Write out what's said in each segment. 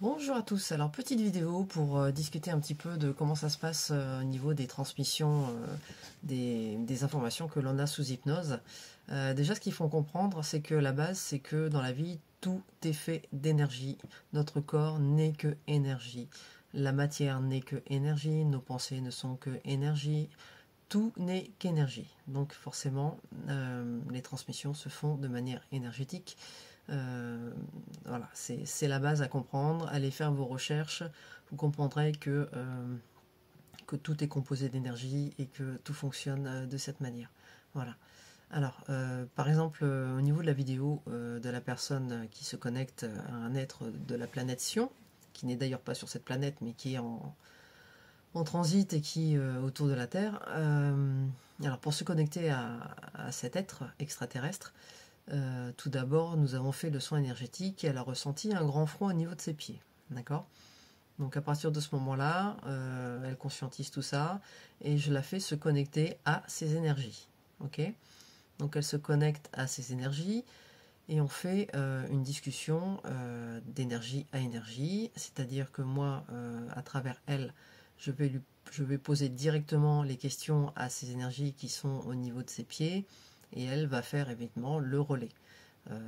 Bonjour à tous, alors petite vidéo pour discuter un petit peu de comment ça se passe au niveau des transmissions des informations que l'on a sous hypnose. Déjà ce qu'il faut comprendre c'est que la base c'est que dans la vie tout est fait d'énergie, notre corps n'est que énergie, la matière n'est que énergie, nos pensées ne sont que énergie, tout n'est qu'énergie. Donc forcément les transmissions se font de manière énergétique. Euh, voilà, c'est la base à comprendre. Allez faire vos recherches, vous comprendrez que tout est composé d'énergie et que tout fonctionne de cette manière. Voilà. Alors, par exemple, au niveau de la vidéo de la personne qui se connecte à un être de la planète Sion, qui n'est d'ailleurs pas sur cette planète, mais qui est en transit et qui autour de la Terre. Alors, pour se connecter à cet être extraterrestre, tout d'abord, nous avons fait le soin énergétique et elle a ressenti un grand froid au niveau de ses pieds. D'accord? Donc à partir de ce moment-là, elle conscientise tout ça et je la fais se connecter à ses énergies. Ok? Donc elle se connecte à ses énergies et on fait une discussion d'énergie à énergie, c'est-à-dire que moi, à travers elle, je vais poser directement les questions à ces énergies qui sont au niveau de ses pieds et elle va faire évidemment le relais. Euh,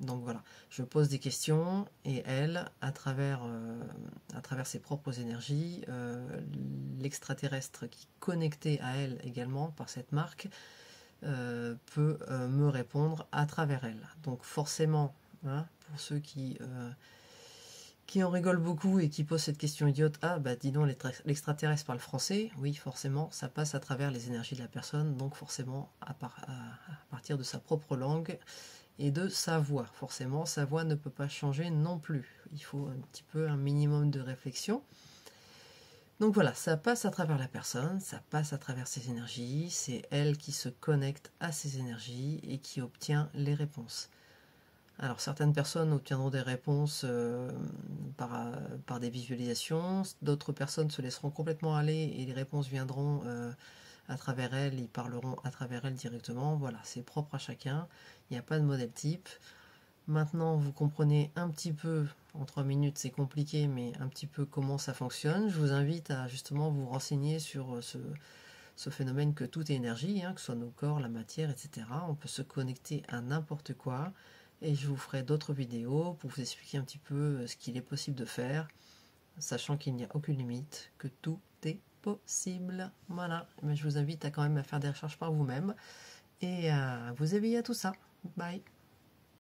donc voilà, je pose des questions et elle, à travers ses propres énergies, l'extraterrestre qui est connecté à elle également par cette marque, peut me répondre à travers elle. Donc forcément, hein, pour ceux qui en rigolent beaucoup et qui posent cette question idiote, ah bah dis donc l'extraterrestre parle français, oui forcément ça passe à travers les énergies de la personne, donc forcément à partir de sa propre langue et de sa voix. Forcément sa voix ne peut pas changer non plus, il faut un petit peu un minimum de réflexion. Donc voilà, ça passe à travers la personne, ça passe à travers ses énergies, c'est elle qui se connecte à ses énergies et qui obtient les réponses. Alors certaines personnes obtiendront des réponses par des visualisations, d'autres personnes se laisseront complètement aller et les réponses viendront à travers elles, ils parleront à travers elles directement. Voilà, c'est propre à chacun, il n'y a pas de modèle type. Maintenant, vous comprenez un petit peu, en 3 minutes c'est compliqué, mais un petit peu comment ça fonctionne. Je vous invite à justement vous renseigner sur ce phénomène que tout est énergie, hein, que ce soit nos corps, la matière, etc. On peut se connecter à n'importe quoi. Et je vous ferai d'autres vidéos pour vous expliquer un petit peu ce qu'il est possible de faire, sachant qu'il n'y a aucune limite, que tout est possible. Voilà, mais je vous invite à quand même à faire des recherches par vous-même et à vous éveiller à tout ça. Bye.